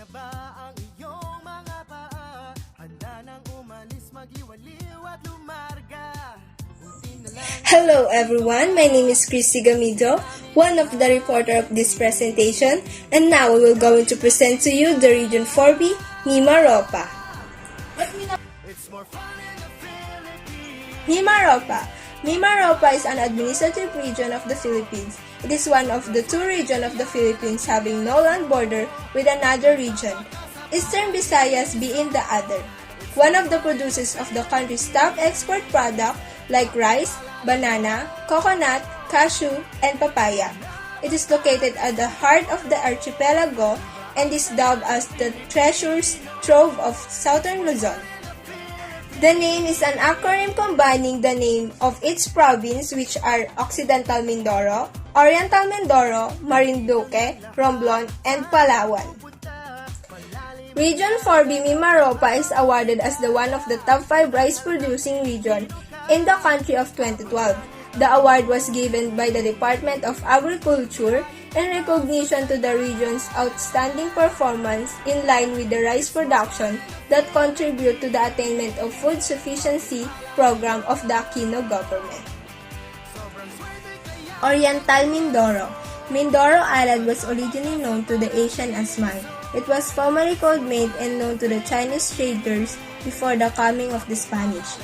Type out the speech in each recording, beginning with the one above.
na ba ang iyong mga paa? Handa nang umalis, magliwaliw at lumarga. Hello everyone, my name is Christy Gamido, one of the reporter of this presentation, and now we will going to present to you the Region 4B, Mimaropa. Mimaropa. Mimaropa is an administrative region of the Philippines. It is one of the two regions of the Philippines having no land border with another region, Eastern Visayas being the other. One of the producers of the country's top export product like rice, banana, coconut, cashew, and papaya. It is located at the heart of the archipelago and is dubbed as the treasures trove of southern Luzon. The name is an acronym combining the name of each province, which are Occidental Mindoro, Oriental Mindoro, Marinduque, Romblon, and Palawan. Region 4B Mimaropa is awarded as the one of the top 5 rice-producing region in the country of 2012. The award was given by the Department of Agriculture in recognition to the region's outstanding performance in line with the rice production that contribute to the attainment of food sufficiency program of the Aquino government. Oriental Mindoro. Mindoro Island was originally known to the Asian as Mai. It was formerly called Maid and known to the Chinese traders before the coming of the Spanish.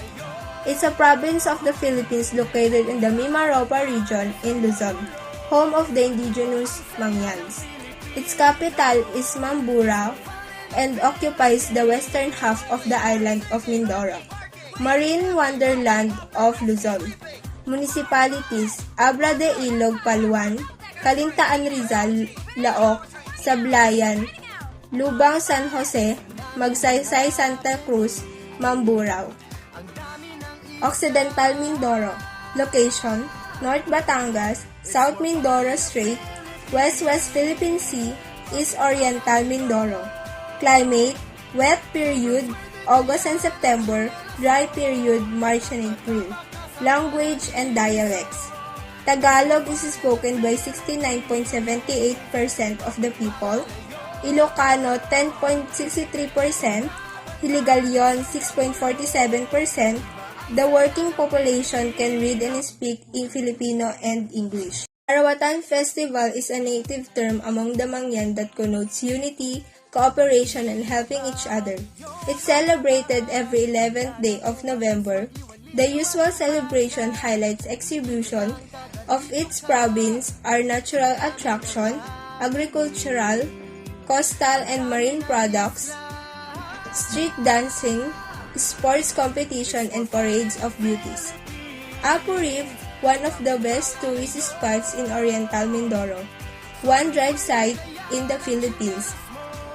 It's a province of the Philippines located in the Mimaropa region in Luzon, home of the indigenous Mangyans. Its capital is Mamburao and occupies the western half of the island of Mindoro. Marine Wonderland of Luzon. Municipalities: Abra de Ilog, Paluan, Calintaan, Rizal, Laoc, Sablayan, Lubang, San Jose, Magsaysay, Santa Cruz, Mamburao. Occidental Mindoro. Location: North Batangas, South Mindoro Strait, West-West Philippine Sea, East Oriental Mindoro. Climate: wet period, August and September, dry period, March and April. Language and dialects: Tagalog is spoken by 69.78% of the people, Ilocano 10.63%, Hiligaynon 6.47%. The working population can read and speak in Filipino and English. Arawatan Festival is a native term among the Mangyan that connotes unity, cooperation, and helping each other. It's celebrated every 11th day of November. The usual celebration highlights exhibition of its province, our natural attraction, agricultural, coastal and marine products, street dancing, sports competition, and parades of beauties. Apo Reef, one of the best tourist spots in Oriental Mindoro, one drive site in the Philippines,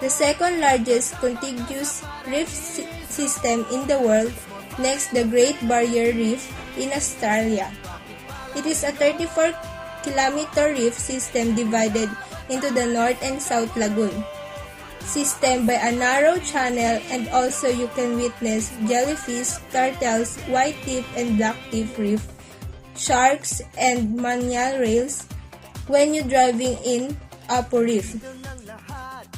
the second largest contiguous reef system in the world, next the Great Barrier Reef in Australia. It is a 34-kilometer reef system divided into the North and South Lagoon system by a narrow channel, and also you can witness jellyfish, turtles, white-tip and black-tip reef, sharks, and manial rails when you're driving in Apo Reef.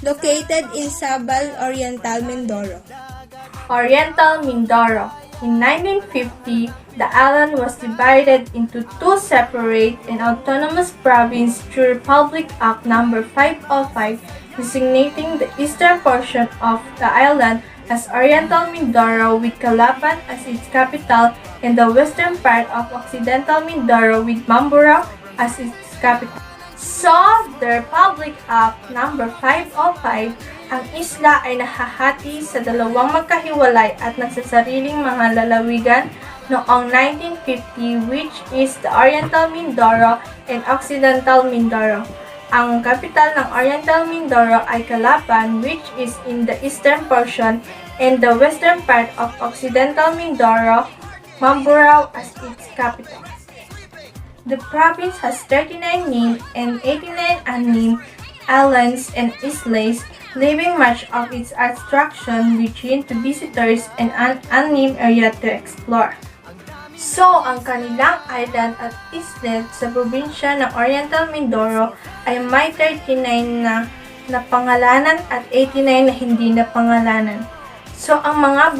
Located in Sabal, Oriental Mindoro. Oriental Mindoro. In 1950, the island was divided into two separate and autonomous provinces through Republic Act No. 505, designating the eastern portion of the island as Oriental Mindoro with Calapan as its capital and the western part of Occidental Mindoro with Mamburao as its capital. So, the Republic Act No. 505, ang isla ay nahahati sa dalawang magkahiwalay at nagsasariling mga lalawigan noong 1950, which is the Oriental Mindoro and Occidental Mindoro. Ang capital ng Oriental Mindoro ay Calapan, which is in the eastern portion, and the western part of Occidental Mindoro, Mamburao as its capital. The province has 39 named and 89 unnamed islands and islas, leaving much of its attraction region to visitors and an unnamed area to explore. So, ang kanilang island at islet sa probinsya ng Oriental Mindoro ay may 39 na na pangalanan at 89 na hindi na pangalanan. So, ang mga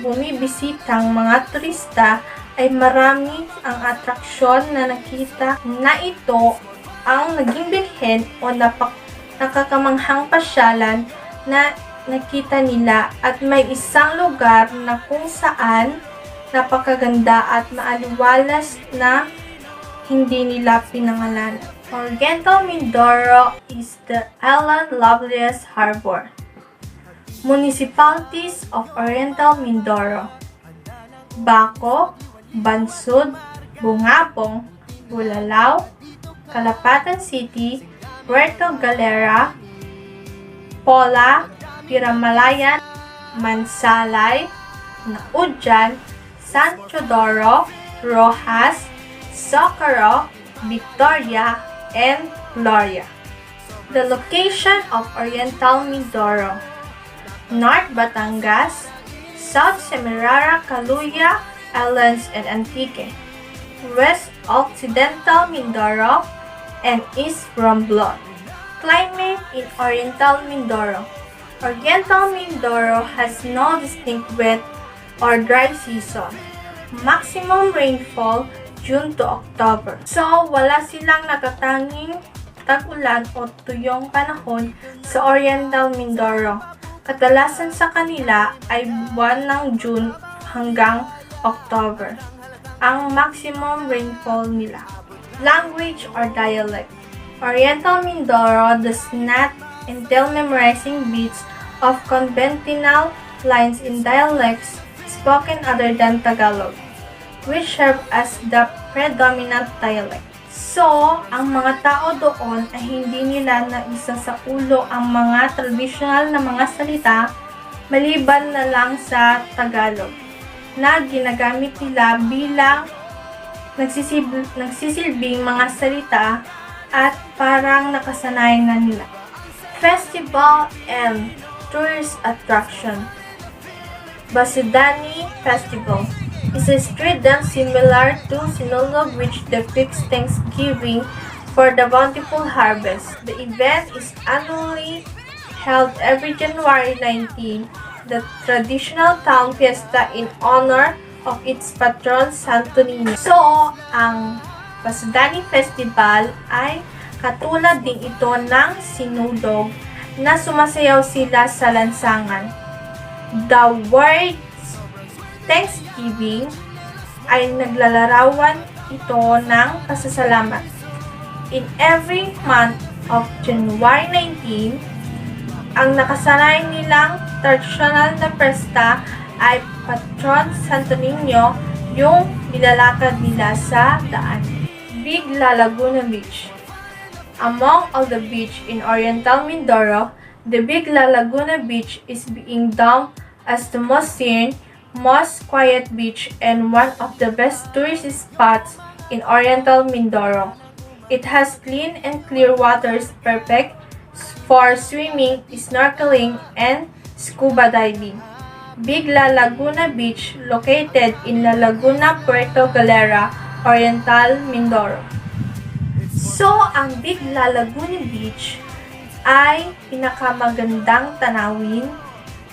bumibisitang mga turista ay marami ang atraksyon na nakita na ito ang naging bilhin o nakakamanghang pasyalan na nakita nila at may isang lugar na kung saan napakaganda at maaliwalas na hindi nila pinangalanan. Oriental Mindoro is the island's loveliest harbor. Municipalities of Oriental Mindoro: Baco, Bansud, Bungabong, Bulalao, Calapatan City, Puerto Galera, Pola, Piramalayan, Mansalay, Naudjan, San Teodoro, Rojas, Socorro, Victoria, and Gloria. The location of Oriental Mindoro: North Batangas, South Semirara, Caluya Islands and Antique, West Occidental Mindoro, and East Romblon. Climate in Oriental Mindoro: Oriental Mindoro has no distinct wet or dry season. Maximum rainfall June to October. So, wala silang natatanging tag-ulan o tuyong panahon sa Oriental Mindoro. Kadalasan sa kanila ay buwan ng June hanggang October ang maximum rainfall nila. Language or dialect: Oriental Mindoro does not entail memorizing beats of conventional lines in dialects spoken other than Tagalog, which serve as the predominant dialect. So, ang mga tao doon ay hindi nila naisa sa ulo ang mga traditional na mga salita maliban na lang sa Tagalog na ginagamit nila bilang nagsisilbing mga salita at parang nakasanayan na nila. Festival and tourist attraction: Basudani Festival is a street dance similar to Sinulog which depicts Thanksgiving for the bountiful harvest. The event is annually held every January 19, the traditional town fiesta in honor of its patron Santo Niño. So, ang Basudani Festival ay katulad din ito ng Sinulog na sumasayaw sila sa lansangan. The word Thanksgiving ay naglalarawan ito ng pasasalamat. In every month of January 19, ang nakasanayan nilang traditional na pesta ay Patron Santo Niño yung nilalakad nila sa daan. Big Laguna Beach: Among all the beach in Oriental Mindoro, the Big Laguna Beach is being dubbed as the most serene, most quiet beach and one of the best tourist spots in Oriental Mindoro. It has clean and clear waters perfect for swimming, snorkeling, and scuba diving. Big Laguna Beach located in La Laguna, Puerto Galera, Oriental Mindoro. So, ang Big Laguna Beach ay pinakamagandang tanawin.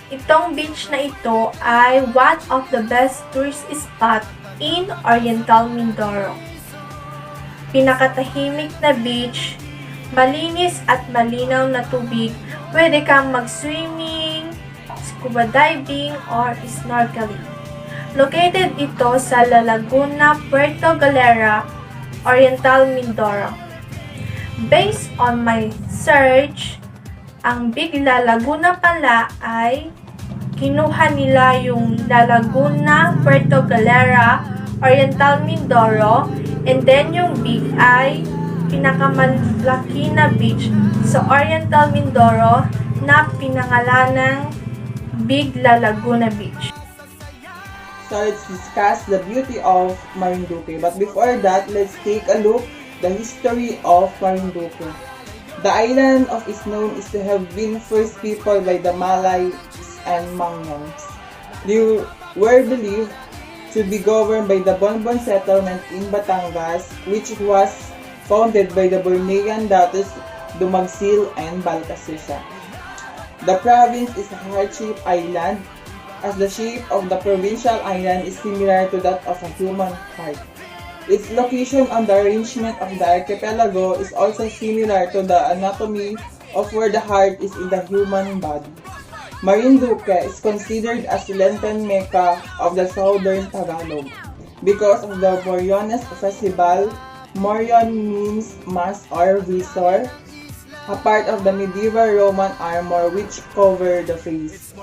Itong beach na ito ay one of the best tourist spot in Oriental Mindoro. Pinakatahimik na beach, malinis at malinaw na tubig, pwede kang mag-swimming, scuba diving, or snorkeling. Located ito sa La Laguna, Puerto Galera, Oriental Mindoro. Based on my search, ang Big Laguna pala ay kinuha nila yung La Laguna, Puerto Galera, Oriental Mindoro, and then yung Big ay pinakamalaki na beach sa Oriental Mindoro na pinangalanang Big Laguna Beach. So let's discuss the beauty of Marinduque. But before that, let's take a look the history of Marinduque. The island of is known is to have been first people by the Malays and Mangyans. They were believed to be governed by the Bonbon settlement in Batangas, which was founded by the Bornean Datos Dumagsil, and Balcasusa. The province is a heart-shaped island, as the shape of the provincial island is similar to that of a human heart. Its location on the arrangement of the archipelago is also similar to the anatomy of where the heart is in the human body. Marinduque is considered as the Lenten Mecca of the southern Tagalog because of the Moriones Festival. Morion means mask or visor, a part of the medieval Roman armor which covered the face.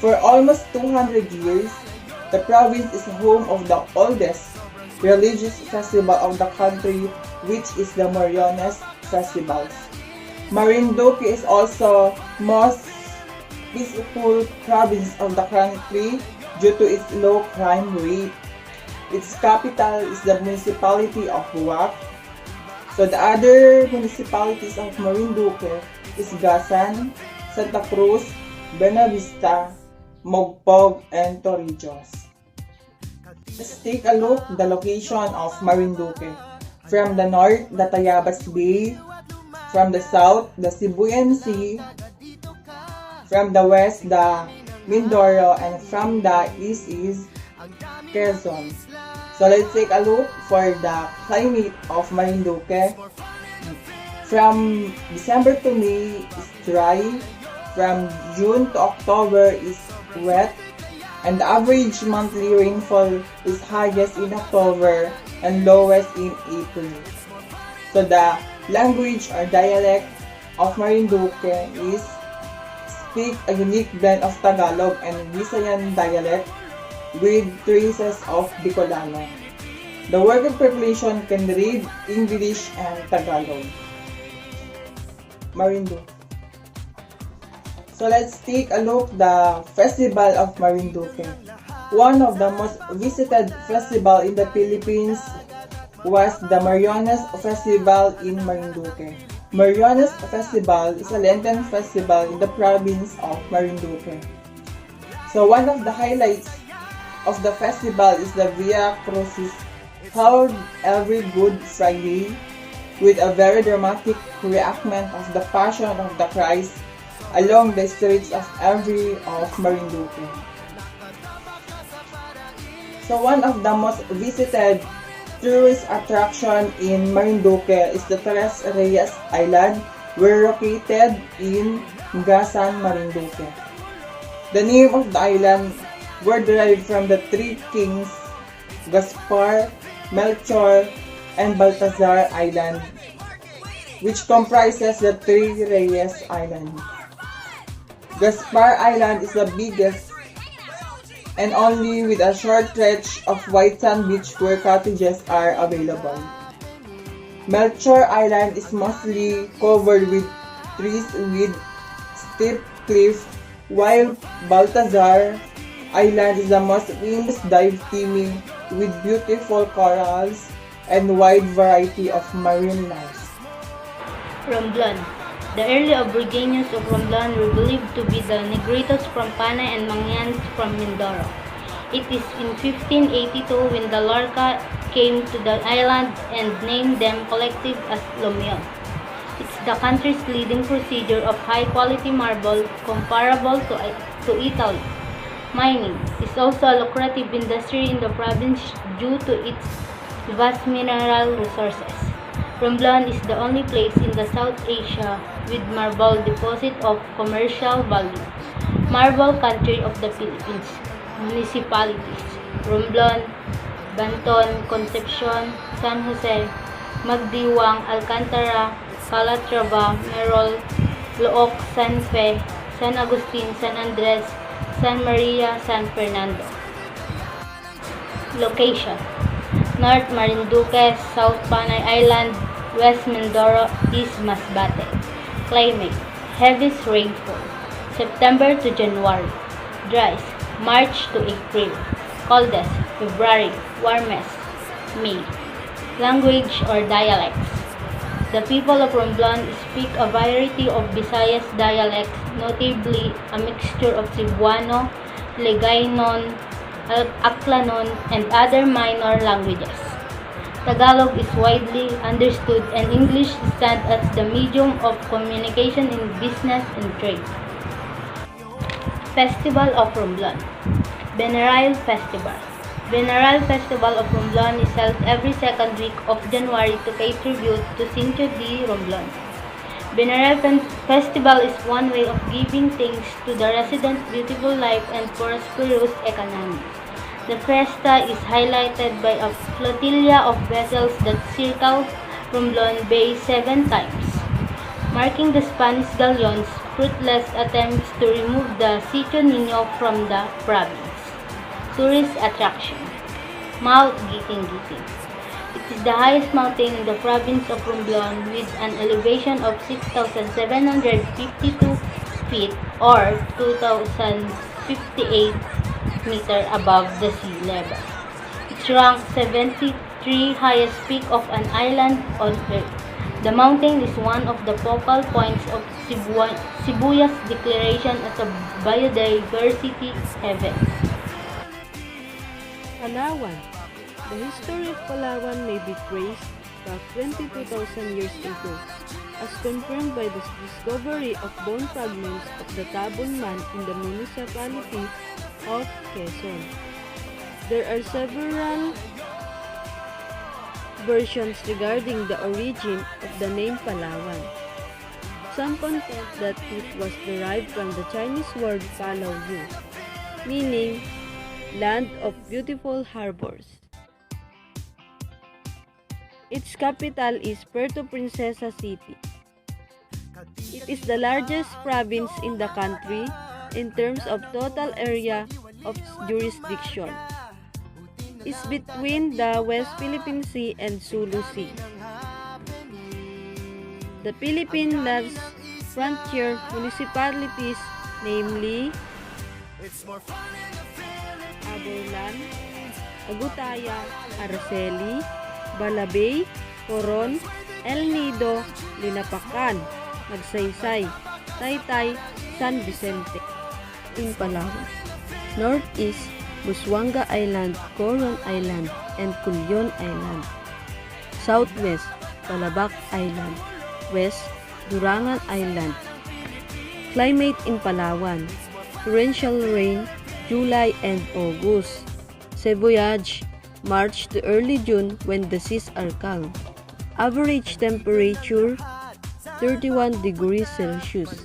For almost 200 years, the province is home of the oldest religious festival of the country, which is the Moriones Festivals. Marinduque is also most peaceful province of the country due to its low crime rate. Its capital is the municipality of Huac. So the other municipalities of Marinduque is Gasan, Santa Cruz, Buenavista, Mogpog, and Torrijos. Let's take a look at the location of Marinduque. From the north, the Tayabas Bay. From the south, the Sibuyan Sea. From the west, the Mindoro. And from the east is Quezon. So let's take a look for the climate of Marinduque. From December to May is dry. From June to October is wet. And the average monthly rainfall is highest in October and lowest in April. So the language or dialect of Marinduque is speak a unique blend of Tagalog and Visayan dialect with traces of Bicolano. The working population can read English and Tagalog. Marinduque. So let's take a look at the Festival of Marinduque. One of the most visited festival in the Philippines was the Moriones Festival in Marinduque. Moriones Festival is a Lenten festival in the province of Marinduque. So one of the highlights of the festival is the Via Crucis, held every Good Friday with a very dramatic reenactment of the Passion of the Christ along the streets of Marinduque. So one of the most visited tourist attraction in Marinduque is the Tres Reyes Island, were located in Gasan, Marinduque. The name of the island were derived from the three kings, Gaspar, Melchor, and Baltazar Island, which comprises the Three Reyes Island. Gaspar Island is the biggest and only with a short stretch of white sand beach where cottages are available. Melchor Island is mostly covered with trees with steep cliffs, while Baltazar Island is the most famous dive teeming with beautiful corals and wide variety of marine life. Romblon. The early Aboriginals of Romblon were believed to be the Negritos from Panay and Mangyans from Mindoro. It is in 1582 when the Lorca came to the island and named them collective as Lomion. It's the country's leading producer of high-quality marble comparable to Italy. Mining is also a lucrative industry in the province due to its vast mineral resources. Romblon is the only place in the South Asia with marble deposit of commercial value. Marble Country of the Philippines. Municipalities: Romblon, Banton, Concepcion, San Jose, Magdiwang, Alcantara, Calatrava, Merol, Looc, San Fe, San Agustin, San Andres, San Maria, San Fernando. Location: North Marinduque, South Panay Island, West Mindoro, East Masbate. Climate: heaviest rainfall, September to January. Dries, March to April. Coldest, February. Warmest, May. Language or dialects: the people of Romblon speak a variety of Visayas dialects, notably a mixture of Cebuano, Ligaynon, Aklanon, and other minor languages. Tagalog is widely understood and English stands as the medium of communication in business and trade. Festival of Romblon. Beneral Festival. Beneral Festival of Romblon is held every second week of January to pay tribute to Cinco de Romblon. Beneral Festival is one way of giving thanks to the residents' beautiful life and prosperous economy. The fiesta is highlighted by a flotilla of vessels that circle Romblon Bay 7 times, marking the Spanish galleon's fruitless attempts to remove the Sitio Niño from the province. Tourist attraction: Mount Giting-Giting. It is the highest mountain in the province of Romblon with an elevation of 6,752 feet or 2,058 meters above the sea level. It's ranked 73 highest peak of an island on Earth. The mountain is one of the focal points of Cebu's declaration as a biodiversity heaven. Palawan. The history of Palawan may be traced back 22,000 years ago, as confirmed by the discovery of bone fragments of the Tabon Man in the municipality of Quezon. There are several versions regarding the origin of the name Palawan. Some contend that it was derived from the Chinese word Palau Yu, meaning land of beautiful harbors. Its capital is Puerto Princesa City. It is the largest province in the country in terms of total area of jurisdiction. It's between the West Philippine Sea and Sulu Sea. The Philippine last frontier municipalities, namely Aborlan, Agutaya, Araceli, Balabay, Coron, El Nido, Linapacan, Magsaysay, Taytay, San Vicente. In Palawan, Northeast, Busuanga Island, Coron Island, and Culyon Island. Southwest, Balabac Island. West, Durangan Island. Climate in Palawan: torrential rain, July and August. Seboyage, March to early June when the seas are calm. Average temperature 31 degrees Celsius.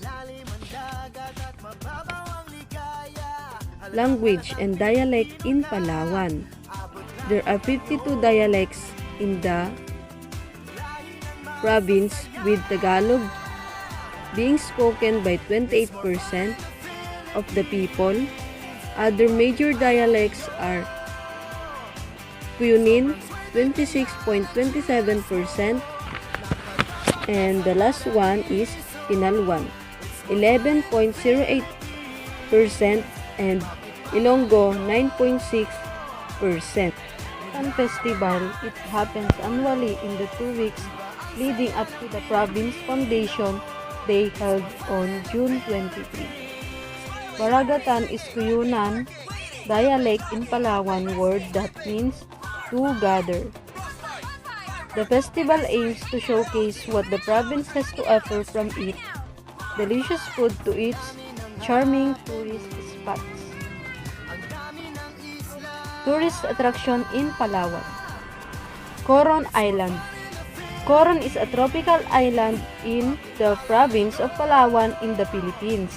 Language and dialect in Palawan. There are 52 dialects in the province, with Tagalog being spoken by 28% of the people. Other major dialects are Puyonin, 26.27%, and the last one is Pinalwan, 11.08%, and Ilonggo, 9.6%. Ang festival, it happens annually in the 2 weeks leading up to the Province Foundation Day held on June 23. Baragatan is Kuyunan dialect in Palawan word that means to gather. The festival aims to showcase what the province has to offer, from its delicious food to its charming tourist spots. Tourist attraction in Palawan. Coron Island. Coron is a tropical island in the province of Palawan in the Philippines.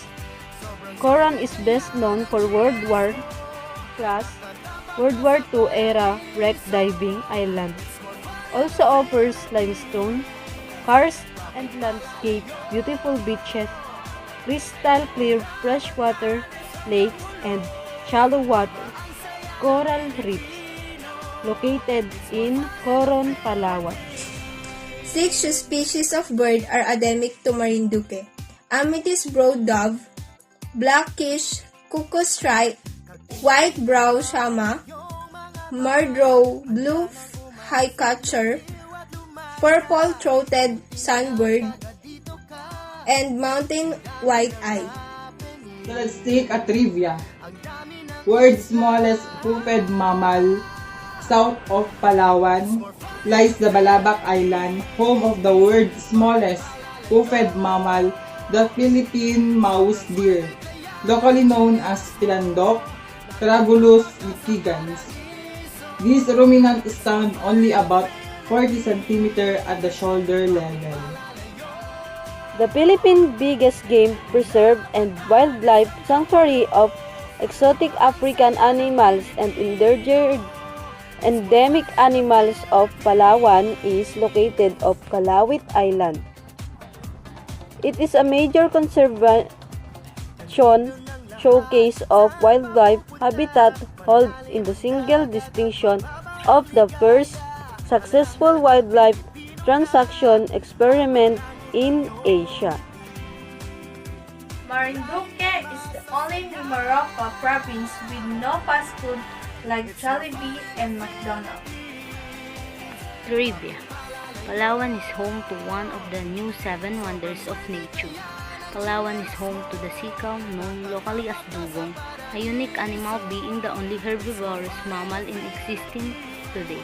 Coron is best known for World War II era wreck diving island. Also offers limestone, karst and landscape, beautiful beaches, crystal clear freshwater lakes, and shallow water coral reefs. Located in Coron, Palawan. 6 species of bird are endemic to Marinduque: Amethyst broad dove, blackish cuckoo stripe, white brow shama, murdrow blue highcatcher, purple-throated sunbird, and mountain white-eye. So let's take a trivia. World's smallest hoofed mammal south of Palawan lies the Balabac Island, home of the world's smallest hoofed mammal, the Philippine mouse deer, locally known as Pilandok, Tragulus litigans. This ruminant stand only about 40 cm at the shoulder level. The Philippines' biggest game preserve and wildlife sanctuary of exotic African animals and endangered endemic animals of Palawan is located off Calawit Island. It is a major conservation showcase of wildlife habitat held in the single distinction of the first successful wildlife transaction experiment in Asia. Marinduque is the only Mimaropa province with no fast food like Jollibee and McDonald's. Trivia. Palawan is home to one of the new 7 wonders of nature. Palawan is home to the sea cow known locally as dugong, a unique animal being the only herbivorous mammal in existence today.